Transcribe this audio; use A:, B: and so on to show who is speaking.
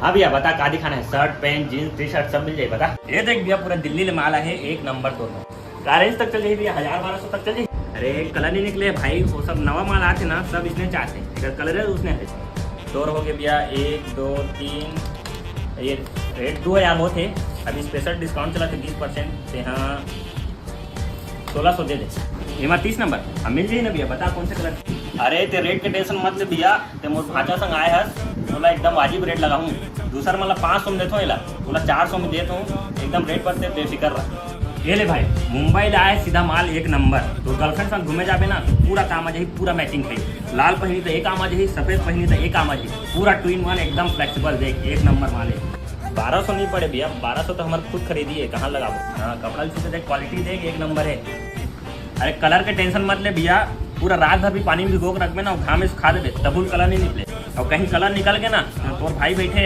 A: हाँ भैया बता का दिखाना है? Shirt pant jeans T shirt सब मिल जाए बता। ये देख भैया पूरा दिल्ली में माल है, एक नंबर तो का रेंज तक चल जाए भैया, 1000-1200 तक चल जाए। अरे कलर नहीं निकले भाई, वो सब नवा माल आते ना, सब इसने चाहते हैं, अगर कलर है उसने है। तो हो गए भैया 1 2 3, ये रेट 2000 वो थे, अभी स्पेशल डिस्काउंट चला थे 20% से। हाँ 1600 दे दे। एमा 30 नंबर अब मिल जाए ना भैया, बता कौन से कलर। अरे ते रेट के टेंशन मत ले भैया, ते मोर भाचा संग आए हस, बोला एकदम वाजिब रेट लगा हूँ। दूसरा मतलब 500 में देता हूँ, इला बोला 400 में देता हूँ, एकदम रेट पर बेफिक्र रहा। ये ले भाई मुंबई ले आए सीधा माल एक नंबर। तो गर्लफ्रेंड संग घूमे जाबे ना पूरा काम आ जाही, पूरा मैचिंग है। लाल पहनी तो एक काम आ जाही, सफेद पहनी तो एक काम आ जाही, पूरा 2-in-1 एकदम फ्लेक्सिबल। देख एक नंबर माल है। 1200 नहीं पड़े भैया, 1200 तो हमारे खुद खरीदी है, कहाँ लगाओ। हाँ कपड़ा भी देख, क्वालिटी देख एक नंबर है। अरे कलर के टेंशन मत ले भैया, पूरा रात भर भी पानी में भिगो के रख में ना, घाम में सुखा देवे तबुल कलर नहीं निकले। और कहीं कलर निकल के ना तो तोर भाई बैठे